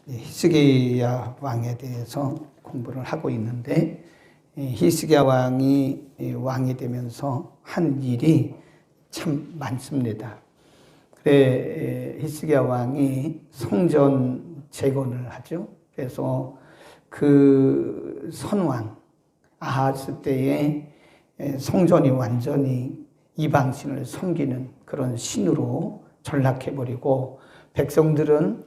히스기야 왕에 대해서 공부를 하고 있는데, 히스기야 왕이 왕이 되면서 한 일이 참 많습니다. 그래, 히스기야 왕이 성전 재건을 하죠. 그래서 그 선왕 아하스 때에 성전이 완전히 이방신을 섬기는 그런 신으로 전락해버리고, 백성들은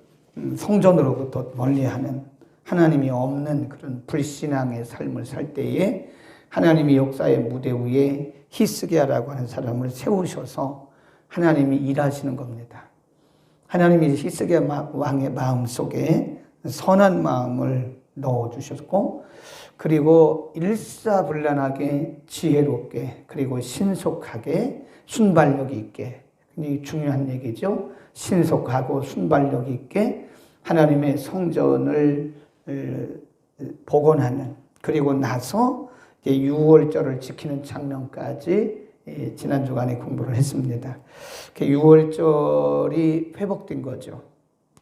성전으로부터 멀리하는 하나님이 없는 그런 불신앙의 삶을 살 때에 하나님이 역사의 무대 위에 히스기야라고 하는 사람을 세우셔서 하나님이 일하시는 겁니다. 하나님이 히스기야 왕의 마음속에 선한 마음을 넣어주셨고, 그리고 일사불란하게 지혜롭게, 그리고 신속하게 순발력 있게, 굉장히 중요한 얘기죠. 신속하고 순발력 있게 하나님의 성전을 복원하는, 그리고 나서 이제 유월절을 지키는 장면까지 지난 주간에 공부를 했습니다. 유월절이 회복된 거죠.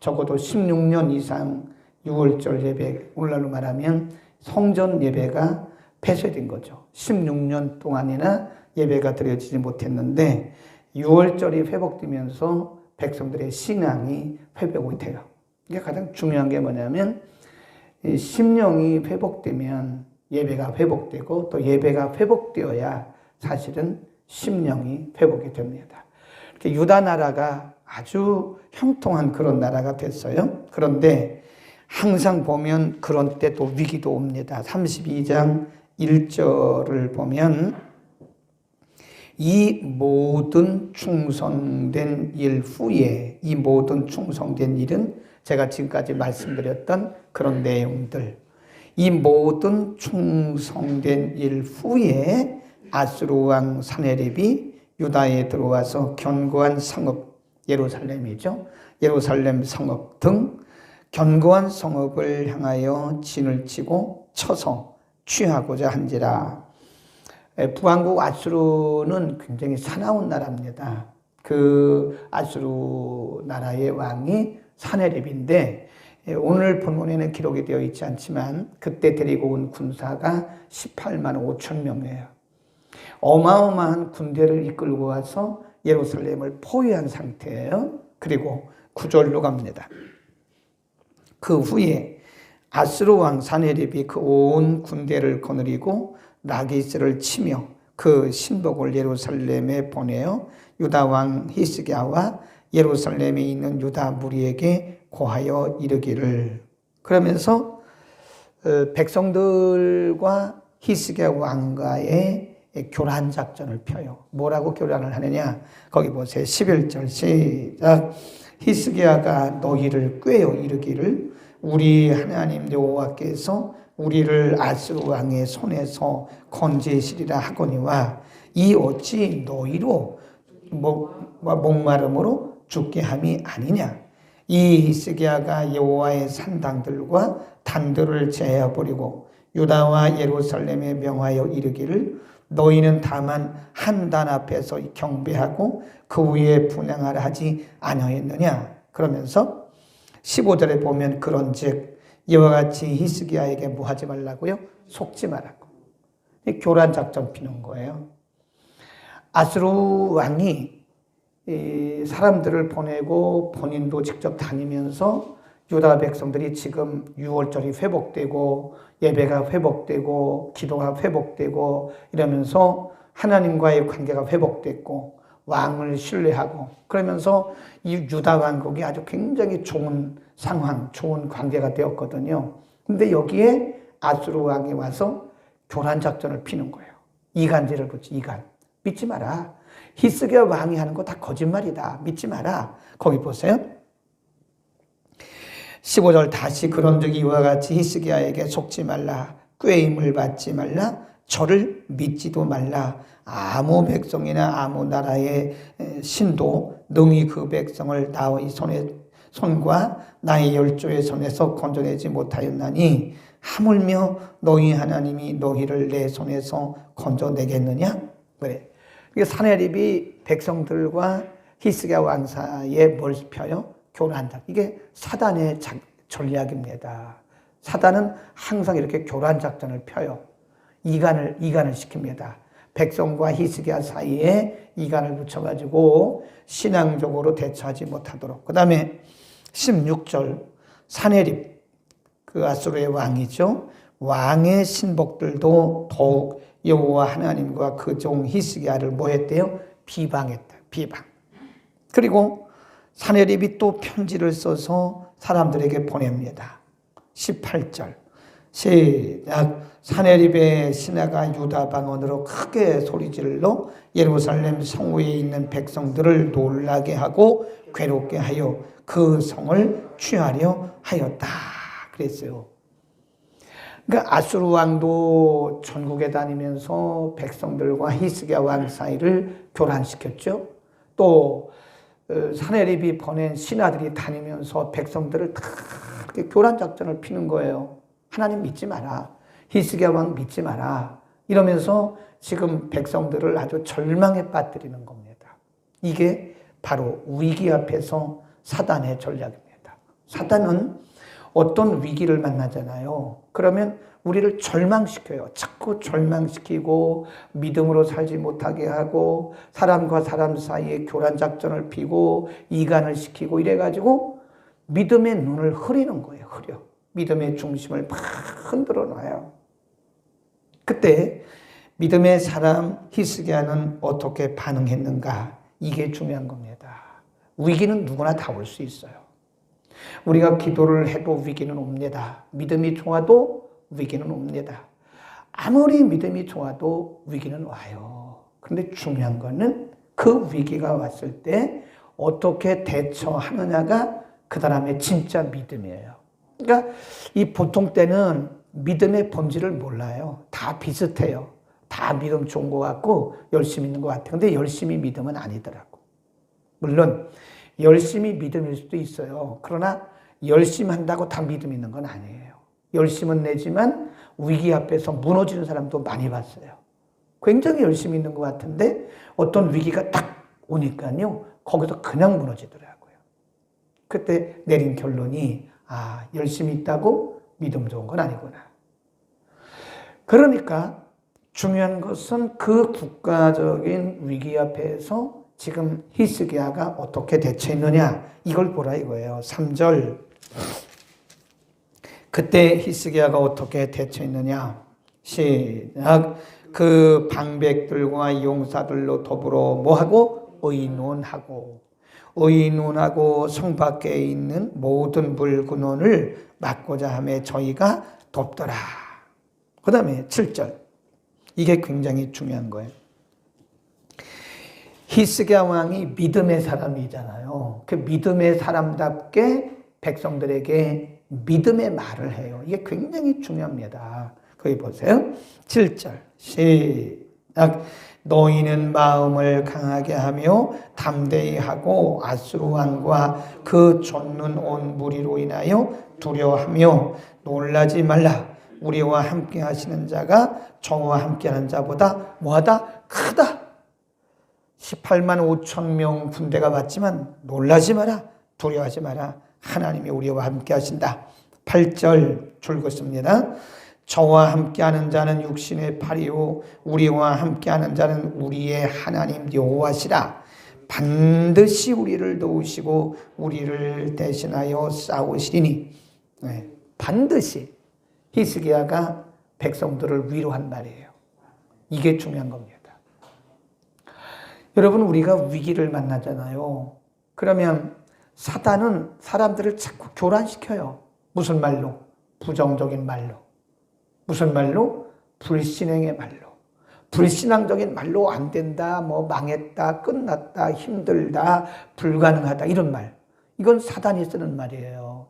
적어도 16년 이상 유월절 예배, 오늘날로 말하면 성전 예배가 폐쇄된 거죠. 16년 동안이나 예배가 드려지지 못했는데 유월절이 회복되면서 백성들의 신앙이 회복이 돼요. 이게 가장 중요한 게 뭐냐면, 심령이 회복되면 예배가 회복되고, 또 예배가 회복되어야 사실은 심령이 회복이 됩니다. 유다 나라가 아주 형통한 그런 나라가 됐어요. 그런데 항상 보면 그런 때 또 위기도 옵니다. 32장 1절을 보면, 이 모든 충성된 일 후에, 이 모든 충성된 일은 제가 지금까지 말씀드렸던 그런 내용들, 이 모든 충성된 일 후에 아수르 왕 사네립이 유다에 들어와서 견고한 성읍, 예루살렘이죠. 예루살렘 성읍 등 견고한 성읍을 향하여 진을 치고 쳐서 취하고자 한지라. 북왕국 아수르는 굉장히 사나운 나라입니다. 그 아수르 나라의 왕이 사네립인데, 오늘 본문에는 기록이 되어 있지 않지만 그때 데리고 온 군사가 18만 5천 명이에요. 어마어마한 군대를 이끌고 와서 예루살렘을 포위한 상태예요. 그리고 9절로 갑니다. 그 후에 아수르 왕 사네립이 그 온 군대를 거느리고 라기스를 치며 그 신복을 예루살렘에 보내어 유다 왕 히스기야와 예루살렘에 있는 유다 무리에게 고하여 이르기를. 그러면서 백성들과 히스기야 왕과의 교란 작전을 펴요. 뭐라고 교란을 하느냐? 거기 보세요. 11절 시작. 히스기야가 너희를 꾀어 이르기를, 우리 하나님 여호와께서 우리를 아수르 왕의 손에서 건지시리라 하거니와, 이 어찌 너희로 목마름으로 죽게 함이 아니냐? 이 히스기야가 여호와의 산당들과 단들을 제하버리고 유다와 예루살렘에 명하여 이르기를, 너희는 다만 한 단 앞에서 경배하고 그 위에 분향하라 하지 아니하였느냐? 그러면서 15절에 보면, 그런즉 이와 같이 히스기야에게 뭐 하지 말라고요? 속지 말라고. 교란 작전 피는 거예요. 아수르 왕이 사람들을 보내고 본인도 직접 다니면서 유다 백성들이 지금 유월절이 회복되고 예배가 회복되고 기도가 회복되고 이러면서 하나님과의 관계가 회복됐고 왕을 신뢰하고, 그러면서 이 유다 왕국이 아주 굉장히 좋은 상황, 좋은 관계가 되었거든요. 근데 여기에 아수르 왕이 와서 교란 작전을 피는 거예요. 이간질을 붙지, 이간. 믿지 마라. 히스기야 왕이 하는 거 다 거짓말이다. 믿지 마라. 거기 보세요. 15절 다시, 그런즉 이와 같이 히스기야에게 속지 말라. 꾀임을 받지 말라. 저를 믿지도 말라. 아무 백성이나 아무 나라의 신도 능히 그 백성을 나의 손과 나의 열조의 손에서 건져내지 못하였나니, 하물며 너희 하나님이 너희를 내 손에서 건져내겠느냐? 그래. 사네립이 백성들과 히스기야 왕 사이에 뭘 펴요? 교란작. 이게 사단의 전략입니다. 사단은 항상 이렇게 교란 작전을 펴요. 이간을 시킵니다. 백성과 히스기야 사이에 이간을 붙여가지고 신앙적으로 대처하지 못하도록. 그 다음에 16절 사네립, 그 아수르의 왕이죠. 왕의 신복들도 더욱 여호와 하나님과 그 종 히스기야를 뭐 했대요? 비방했다. 비방. 그리고 사네립이 또 편지를 써서 사람들에게 보냅니다. 18절 시작. 사네립의 신하가 유다 방언으로 크게 소리질러 예루살렘 성읍에 있는 백성들을 놀라게 하고 괴롭게 하여 그 성을 취하려 하였다 그랬어요. 그러니까 아수르 왕도 전국에 다니면서 백성들과 히스기야 왕 사이를 교란시켰죠. 또 사네립이 보낸 신하들이 다니면서 백성들을 다 이렇게 교란 작전을 피는 거예요. 하나님 믿지 마라. 히스기야 왕 믿지 마라. 이러면서 지금 백성들을 아주 절망에 빠뜨리는 겁니다. 이게 바로 위기 앞에서 사단의 전략입니다. 사단은 어떤 위기를 만나잖아요. 그러면 우리를 절망시켜요. 자꾸 절망시키고 믿음으로 살지 못하게 하고 사람과 사람 사이에 교란 작전을 피고 이간을 시키고 이래가지고 믿음의 눈을 흐리는 거예요. 흐려. 믿음의 중심을 막 흔들어 놔요. 그때 믿음의 사람 히스기야는 어떻게 반응했는가? 이게 중요한 겁니다. 위기는 누구나 다 올 수 있어요. 우리가 기도를 해도 위기는 옵니다. 믿음이 좋아도 위기는 옵니다. 아무리 믿음이 좋아도 위기는 와요. 그런데 중요한 거는 그 위기가 왔을 때 어떻게 대처하느냐가 그 사람의 진짜 믿음이에요. 그러니까 이 보통 때는 믿음의 본질을 몰라요. 다 비슷해요. 다 믿음 좋은 것 같고 열심히 있는 것 같아요. 근데 열심히 믿음은 아니더라고. 물론 열심히 믿음일 수도 있어요. 그러나 열심히 한다고 다 믿음 있는 건 아니에요. 열심은 내지만 위기 앞에서 무너지는 사람도 많이 봤어요. 굉장히 열심히 있는 것 같은데 어떤 위기가 딱 오니까요. 거기서 그냥 무너지더라고요. 그때 내린 결론이 열심히 있다고 믿음 좋은 건 아니구나. 그러니까 중요한 것은 그 국가적인 위기 앞에서 지금 히스기야가 어떻게 대처했느냐 이걸 보라 이거예요. 3절 그때 히스기야가 어떻게 대처했느냐 시작. 그 방백들과 용사들로 더불어 뭐하고 의논하고 성 밖에 있는 모든 물군원을 막고자 하며 저희가 돕더라. 그 다음에 7절 이게 굉장히 중요한 거예요. 히스기야 왕이 믿음의 사람이잖아요. 그 믿음의 사람답게 백성들에게 믿음의 말을 해요. 이게 굉장히 중요합니다. 거기 보세요. 7절 시작. 너희는 마음을 강하게 하며 담대히 하고 아수르 왕과 그 쫓는 온 무리로 인하여 두려워하며 놀라지 말라. 우리와 함께 하시는 자가 저와 함께 하는 자보다 뭐하다? 크다. 18만 5천 명 군대가 왔지만 놀라지 마라. 두려워하지 마라. 하나님이 우리와 함께 하신다. 8절 줄긋습니다. 저와 함께하는 자는 육신의 팔이요 우리와 함께하는 자는 우리의 하나님 여호와시라. 반드시 우리를 도우시고 우리를 대신하여 싸우시리니. 반드시 히스기야가 백성들을 위로한 말이에요. 이게 중요한 겁니다. 여러분 우리가 위기를 만나잖아요. 그러면 사단은 사람들을 자꾸 교란시켜요. 무슨 말로? 부정적인 말로. 무슨 말로? 불신앙의 말로. 불신앙적인 말로 안 된다, 뭐 망했다, 끝났다, 힘들다, 불가능하다 이런 말. 이건 사단이 쓰는 말이에요.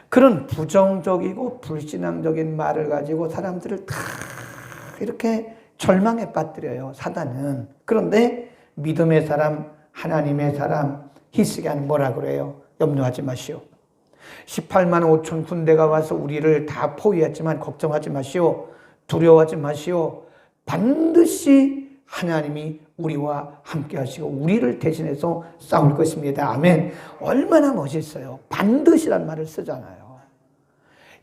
그런 부정적이고 불신앙적인 말을 가지고 사람들을 다 이렇게 절망에 빠뜨려요. 사단은. 그런데 믿음의 사람, 하나님의 사람 히스기야는 뭐라 그래요? 염려하지 마시오. 18만 5천 군대가 와서 우리를 다 포위했지만 걱정하지 마시오. 두려워하지 마시오. 반드시 하나님이 우리와 함께 하시고 우리를 대신해서 싸울 것입니다. 아멘. 얼마나 멋있어요. 반드시란 말을 쓰잖아요.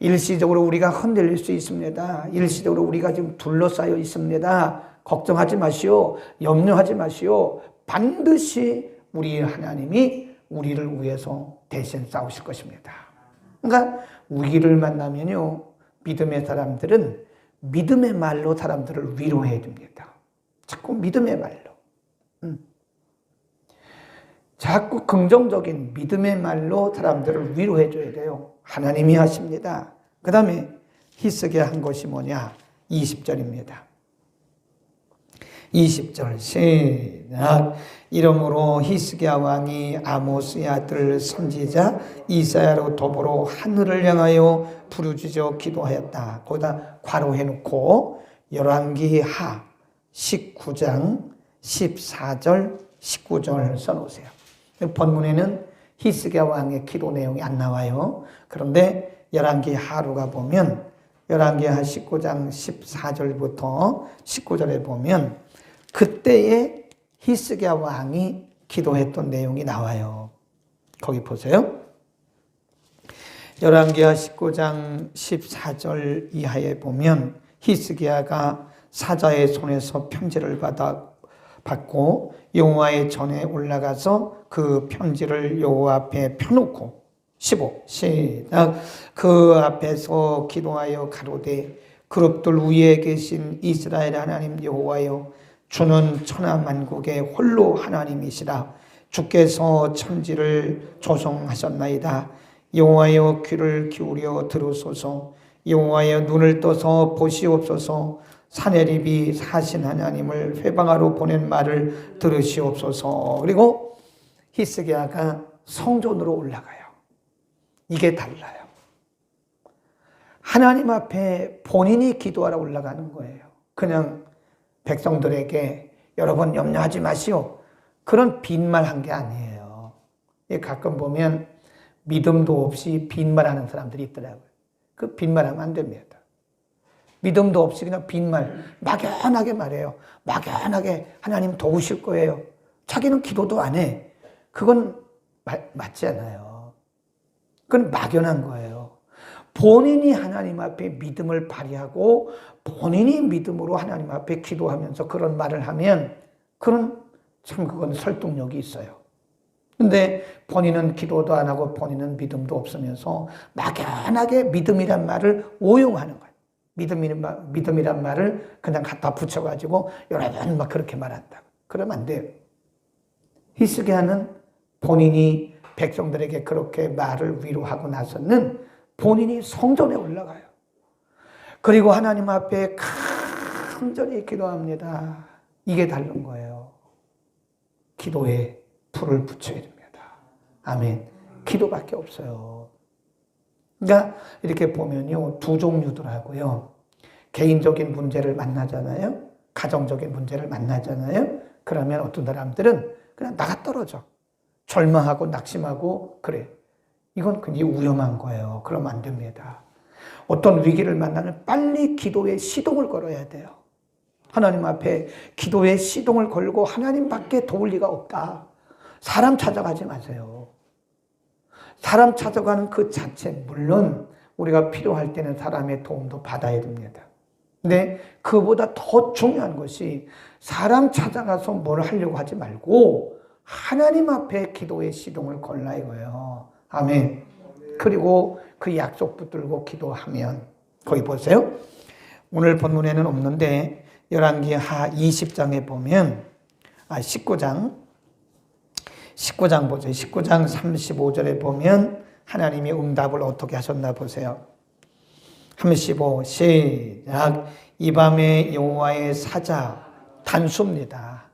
일시적으로 우리가 흔들릴 수 있습니다. 일시적으로 우리가 지금 둘러싸여 있습니다. 걱정하지 마시오. 염려하지 마시오. 반드시 우리 하나님이 우리를 위해서 대신 싸우실 것입니다. 그러니까 위기를 만나면요, 믿음의 사람들은 믿음의 말로 사람들을 위로해야 됩니다. 자꾸 믿음의 말로. 자꾸 긍정적인 믿음의 말로 사람들을 위로해 줘야 돼요. 하나님이 하십니다. 그 다음에 히스기야 한 것이 뭐냐? 20절입니다. 20절 시작. 이러므로 히스기야 왕이 아모스의 아들 선지자 이사야로 더불어 하늘을 향하여 부르짖어 기도하였다. 거기다 괄호해놓고 열왕기하 19장 14절 19절 써놓으세요. 본문에는 히스기야 왕의 기도 내용이 안 나와요. 그런데 열왕기하로 보면 열왕기하 19장 14절부터 19절에 보면 그때의 히스기야 왕이 기도했던 내용이 나와요. 거기 보세요. 열왕기하 19장 14절 이하에 보면 히스기야가 사자의 손에서 편지를 받고 여호와의 전에 올라가서 그 편지를 여호와 앞에 펴놓고 15 시작. 그 앞에서 기도하여 가로되 그룹들 위에 계신 이스라엘 하나님 여호와여, 주는 천하만국의 홀로 하나님이시라. 주께서 천지를 조성하셨나이다. 여호와여, 귀를 기울여 들으소서. 여호와여, 눈을 떠서 보시옵소서. 사내립이 사신 하나님을 회방하러 보낸 말을 들으시옵소서. 그리고 히스기야가 성전으로 올라가요. 이게 달라요. 하나님 앞에 본인이 기도하러 올라가는 거예요. 그냥 백성들에게 여러분 염려하지 마시오, 그런 빈말 한 게 아니에요. 가끔 보면 믿음도 없이 빈말하는 사람들이 있더라고요. 그 빈말하면 안 됩니다. 믿음도 없이 그냥 빈말, 막연하게 말해요. 막연하게 하나님 도우실 거예요. 자기는 기도도 안 해. 그건 맞지 않아요. 그건 막연한 거예요. 본인이 하나님 앞에 믿음을 발휘하고 본인이 믿음으로 하나님 앞에 기도하면서 그런 말을 하면 그건 설득력이 있어요. 근데 본인은 기도도 안 하고 본인은 믿음도 없으면서 막연하게 믿음이란 말을 오용하는 거예요. 믿음이란 말을 그냥 갖다 붙여가지고 여러분 막 그렇게 말한다. 그러면 안 돼요. 히스기야는 본인이 백성들에게 그렇게 말을 위로하고 나서는 본인이 성전에 올라가요. 그리고 하나님 앞에 간절히 기도합니다. 이게 다른 거예요. 기도에 불을 붙여야 됩니다. 아멘. 기도밖에 없어요. 그러니까 이렇게 보면요, 두 종류더라고요. 개인적인 문제를 만나잖아요. 가정적인 문제를 만나잖아요. 그러면 어떤 사람들은 그냥 나가 떨어져. 절망하고 낙심하고 그래. 이건 굉장히 위험한 거예요. 그러면 안 됩니다. 어떤 위기를 만나면 빨리 기도의 시동을 걸어야 돼요. 하나님 앞에 기도의 시동을 걸고 하나님밖에 도울 리가 없다. 사람 찾아가지 마세요. 사람 찾아가는 그 자체, 물론 우리가 필요할 때는 사람의 도움도 받아야 됩니다. 근데 그보다 더 중요한 것이 사람 찾아가서 뭘 하려고 하지 말고 하나님 앞에 기도의 시동을 걸라 이거예요. 아멘. 그리고 그 약속 붙들고 기도하면, 거기 보세요. 오늘 본문에는 없는데 열왕기하 20장에 보면 19장 보세요. 19장 35절에 보면 하나님이 응답을 어떻게 하셨나 보세요. 35 시작. 이 밤에 여호와의 사자, 단수입니다.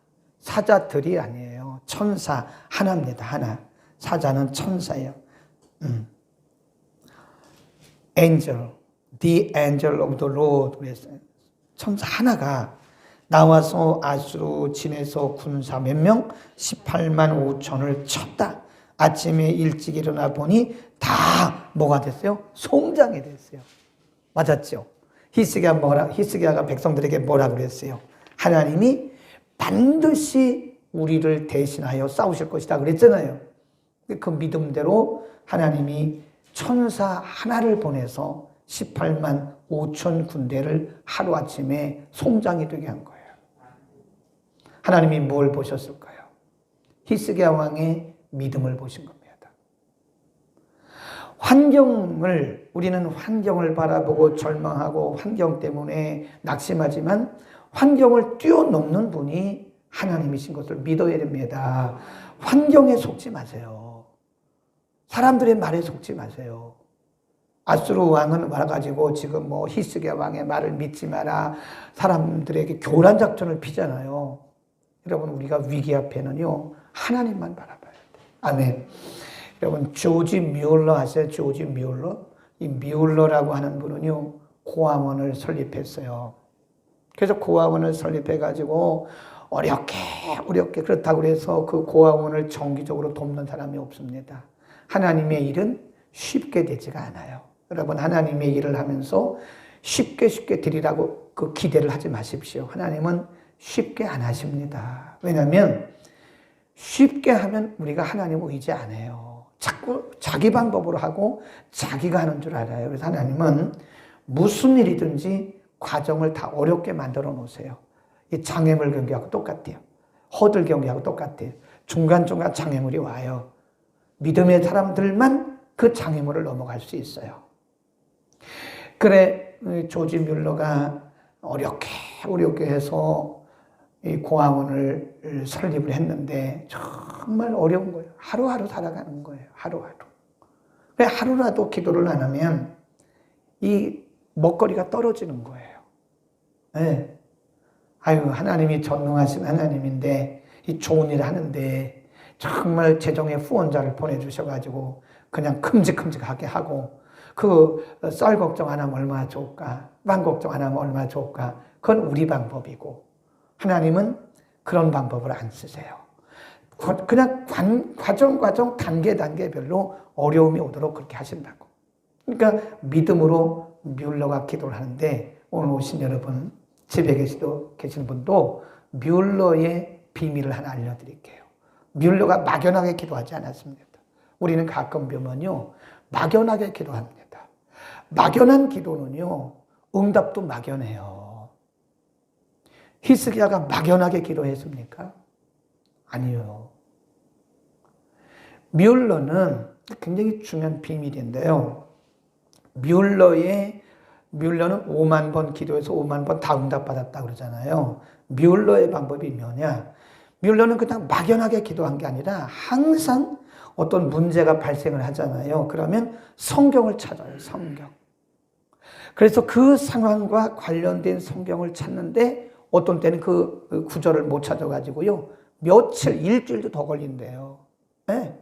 사자들이 아니에요. 천사 하나입니다. 하나. 사자는 천사예요. Angel, the angel of the Lord 그랬어요. 천사 하나가 나와서 아수르 진에서 군사 몇 명? 18만 5천을 쳤다. 아침에 일찍 일어나 보니 다 뭐가 됐어요? 송장이 됐어요. 맞았죠? 히스기야가 백성들에게 뭐라 그랬어요? 하나님이 반드시 우리를 대신하여 싸우실 것이다 그랬잖아요. 그 믿음대로 하나님이 천사 하나를 보내서 18만 5천 군대를 하루아침에 송장이 되게 한 거예요. 하나님이 뭘 보셨을까요? 히스기야 왕의 믿음을 보신 겁니다. 우리는 환경을 바라보고 절망하고 환경 때문에 낙심하지만 환경을 뛰어넘는 분이 하나님이신 것을 믿어야 됩니다. 환경에 속지 마세요. 사람들의 말에 속지 마세요. 아수르 왕은 와가지고 지금 히스기야 왕의 말을 믿지 마라. 사람들에게 교란 작전을 피잖아요. 여러분, 우리가 위기 앞에는요, 하나님만 바라봐야 돼요. 아멘. 여러분, 조지 뮬러 아세요? 조지 뮬러? 이 뮬러라고 하는 분은요, 고아원을 설립했어요. 그래서 고아원을 설립해가지고 어렵게 그렇다고 해서 그 고아원을 정기적으로 돕는 사람이 없습니다. 하나님의 일은 쉽게 되지가 않아요. 여러분, 하나님의 일을 하면서 쉽게 드리라고 그 기대를 하지 마십시오. 하나님은 쉽게 안 하십니다. 왜냐하면 쉽게 하면 우리가 하나님을 의지 안 해요. 자꾸 자기 방법으로 하고 자기가 하는 줄 알아요. 그래서 하나님은 무슨 일이든지 과정을 다 어렵게 만들어 놓으세요. 이 장애물 경기하고 똑같아요. 허들 경기하고 똑같아요. 중간중간 장애물이 와요. 믿음의 사람들만 그 장애물을 넘어갈 수 있어요. 그래, 조지 뮬러가 어렵게 해서 이 고아원을 설립을 했는데 정말 어려운 거예요. 하루하루 살아가는 거예요. 하루하루. 왜 하루라도 기도를 안 하면 이 먹거리가 떨어지는 거예요. 네. 하나님이 전능하신 하나님인데 이 좋은 일 하는데 정말 재정의 후원자를 보내주셔가지고 그냥 큼직큼직하게 하고 그 쌀 걱정 안 하면 얼마나 좋을까? 빵 걱정 안 하면 얼마나 좋을까? 그건 우리 방법이고 하나님은 그런 방법을 안 쓰세요. 그냥 과정 단계별로 어려움이 오도록 그렇게 하신다고. 그러니까 믿음으로 뮬러가 기도를 하는데 오늘 오신 여러분, 집에 계신 분도 뮬러의 비밀을 하나 알려드릴게요. 뮬러가 막연하게 기도하지 않았습니다. 우리는 가끔 보면요, 막연하게 기도합니다. 막연한 기도는요, 응답도 막연해요. 히스기야가 막연하게 기도했습니까? 아니요. 뮬러는 굉장히 중요한 비밀인데요. 뮬러는 5만 번 기도해서 5만 번 다 응답받았다 그러잖아요. 뮬러의 방법이 뭐냐? 뮬러는 그냥 막연하게 기도한 게 아니라 항상 어떤 문제가 발생을 하잖아요. 그러면 성경을 찾아요. 성경. 그래서 그 상황과 관련된 성경을 찾는데 어떤 때는 그 구절을 못 찾아가지고요. 며칠, 일주일도 더 걸린대요. 네.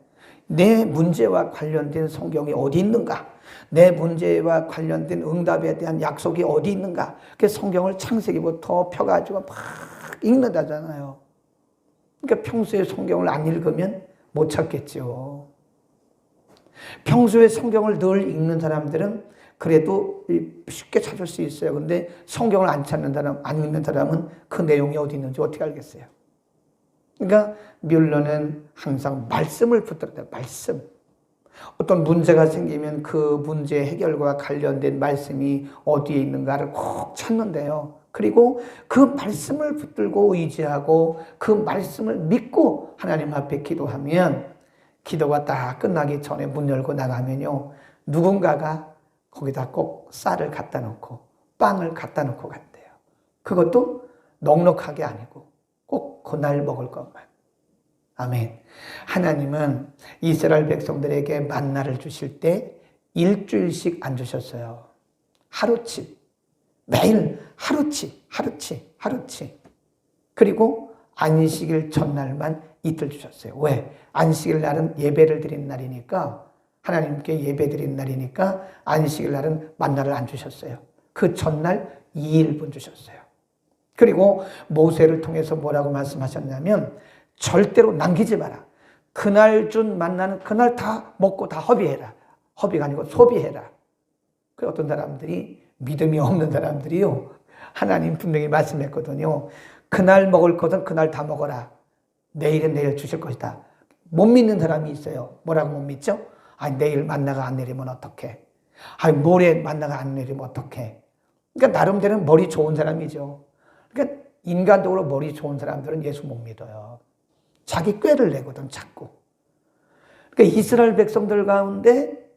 내 문제와 관련된 성경이 어디 있는가? 내 문제와 관련된 응답에 대한 약속이 어디 있는가? 그래서 성경을 창세기부터 펴가지고 막 읽는다잖아요. 그러니까 평소에 성경을 안 읽으면 못 찾겠죠. 평소에 성경을 늘 읽는 사람들은 그래도 쉽게 찾을 수 있어요. 근데 성경을 안 읽는 사람은 그 내용이 어디 있는지 어떻게 알겠어요? 그러니까 뮬러는 항상 말씀을 붙들어요. 말씀. 어떤 문제가 생기면 그 문제 해결과 관련된 말씀이 어디에 있는가를 꼭 찾는데요. 그리고 그 말씀을 붙들고 의지하고 그 말씀을 믿고 하나님 앞에 기도하면 기도가 다 끝나기 전에 문 열고 나가면요. 누군가가 거기다 꼭 쌀을 갖다 놓고 빵을 갖다 놓고 간대요. 그것도 넉넉하게 아니고 꼭 그날 먹을 것만. 아멘. 하나님은 이스라엘 백성들에게 만나를 주실 때 일주일씩 안 주셨어요. 하루치. 매일 하루치. 그리고 안식일 전날만 이틀 주셨어요. 왜? 안식일 날은 예배를 드리는 날이니까, 하나님께 예배 드리는 날이니까 안식일 날은 만나를 안 주셨어요. 그 전날 2일분 주셨어요. 그리고 모세를 통해서 뭐라고 말씀하셨냐면 절대로 남기지 마라. 그날 준 만나는 그날 다 먹고 다 허비해라. 허비가 아니고 소비해라. 그 어떤 사람들이, 믿음이 없는 사람들이요, 하나님 분명히 말씀했거든요. 그날 먹을 것은 그날 다 먹어라. 내일은 내일 주실 것이다. 못 믿는 사람이 있어요. 뭐라고 못 믿죠? 내일 만나가 안 내리면 어떡해? 모레 만나가 안 내리면 어떡해? 그러니까 나름대로 머리 좋은 사람이죠. 그러니까 인간적으로 머리 좋은 사람들은 예수 못 믿어요. 자기 꾀를 내거든, 자꾸. 그러니까 이스라엘 백성들 가운데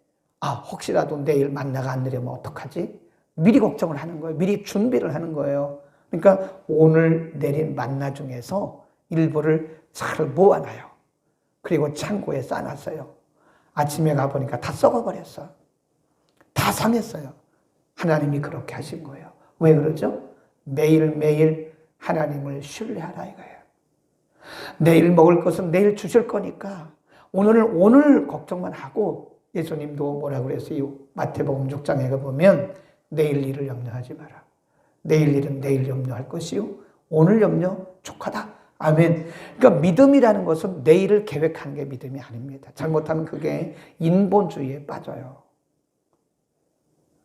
혹시라도 내일 만나가 안 내리면 어떡하지? 미리 걱정을 하는 거예요. 미리 준비를 하는 거예요. 그러니까 오늘 내린 만나 중에서 일부를 잘 모아놔요. 그리고 창고에 싸놨어요. 아침에 가보니까 다 썩어버렸어. 다 상했어요. 하나님이 그렇게 하신 거예요. 왜 그러죠? 매일매일 하나님을 신뢰하라 이거예요. 내일 먹을 것은 내일 주실 거니까 오늘은 오늘 걱정만 하고, 예수님도 뭐라고 그랬어요? 마태복음 6장에 가보면 내일 일을 염려하지 마라. 내일 일은 내일 염려할 것이요 오늘 염려 족하다. 아멘. 그러니까 믿음이라는 것은 내일을 계획하는 게 믿음이 아닙니다. 잘못하면 그게 인본주의에 빠져요.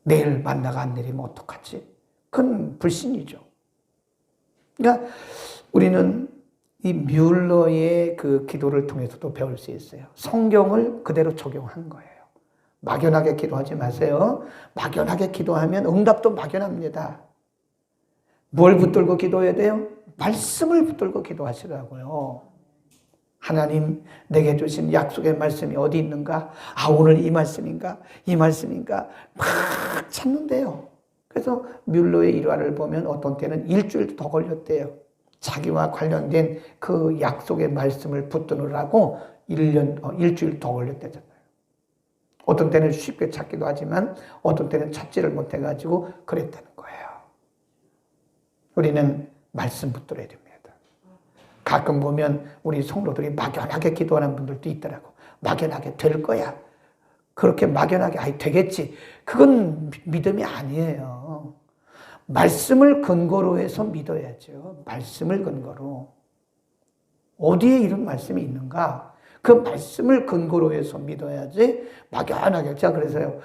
내일 만나가 안 내리면 어떡하지? 그건 불신이죠. 그러니까 우리는 이 뮬러의 그 기도를 통해서도 배울 수 있어요. 성경을 그대로 적용한 거예요. 막연하게 기도하지 마세요. 막연하게 기도하면 응답도 막연합니다. 뭘 붙들고 기도해야 돼요? 말씀을 붙들고 기도하시라고요. 하나님, 내게 주신 약속의 말씀이 어디 있는가? 오늘 이 말씀인가? 이 말씀인가? 막 찾는데요. 그래서 뮬러의 일화를 보면 어떤 때는 일주일도 더 걸렸대요. 자기와 관련된 그 약속의 말씀을 붙드느라고 일주일 더 걸렸대잖아요. 어떤 때는 쉽게 찾기도 하지만 어떤 때는 찾지를 못해가지고 그랬다는 거예요. 우리는 말씀 붙들어야 됩니다. 가끔 보면 우리 성도들이 막연하게 기도하는 분들도 있더라고. 막연하게 될 거야. 그렇게 막연하게 되겠지. 그건 믿음이 아니에요. 말씀을 근거로 해서 믿어야죠. 말씀을 근거로. 어디에 이런 말씀이 있는가? 그 말씀을 근거로 해서 믿어야지 막연하게. 제가 그래서요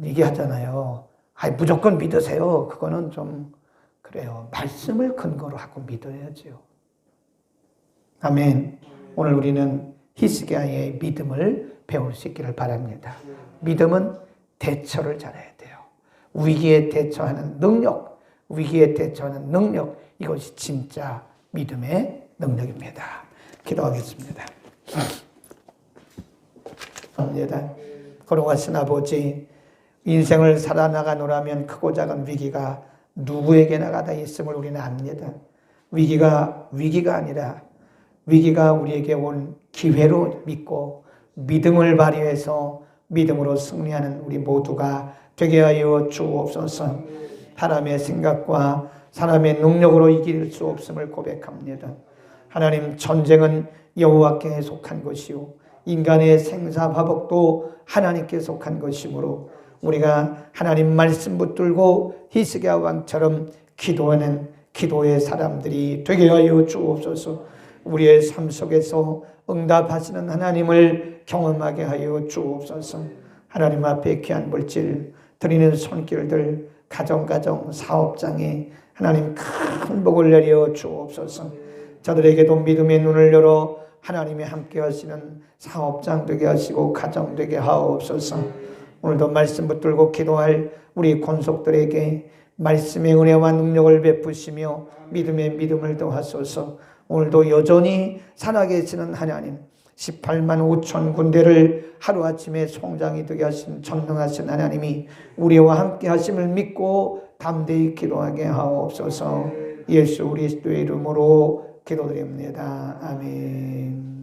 얘기하잖아요. 무조건 믿으세요. 그거는 좀 그래요. 말씀을 근거로 하고 믿어야죠. 아멘. 오늘 우리는 히스기야의 믿음을 배울 수 있기를 바랍니다. 믿음은 대처를 잘해야 돼요. 위기에 대처하는 능력, 이것이 진짜 믿음의 능력입니다. 기도하겠습니다. 걸어가신 아버지, 인생을 살아나가노라면 크고 작은 위기가 누구에게나 가다 있음을 우리는 압니다. 위기가 아니라 위기가 우리에게 온 기회로 믿고 믿음을 발휘해서 믿음으로 승리하는 우리 모두가 되게 하여 주옵소서. 사람의 생각과 사람의 능력으로 이길 수 없음을 고백합니다. 하나님, 전쟁은 여호와께 속한 것이요 인간의 생사화복도 하나님께 속한 것이므로 우리가 하나님 말씀 붙들고 히스기야 왕처럼 기도하는 기도의 사람들이 되게 하여 주옵소서. 우리의 삶 속에서 응답하시는 하나님을 경험하게 하여 주옵소서. 하나님 앞에 귀한 물질 드리는 손길들, 가정 사업장에 하나님 큰 복을 내려 주옵소서. 저들에게도 믿음의 눈을 열어 하나님이 함께 하시는 사업장 되게 하시고 가정 되게 하옵소서. 오늘도 말씀 붙들고 기도할 우리 권속들에게 말씀의 은혜와 능력을 베푸시며 믿음의 믿음을 더하소서. 오늘도 여전히 살아계시는 하나님, 18만 5천 군대를 하루아침에 송장이 되게 하신 전능하신 하나님이 우리와 함께 하심을 믿고 담대히 기도하게 하옵소서. 예수 그리스도의 이름으로 기도드립니다. 아멘.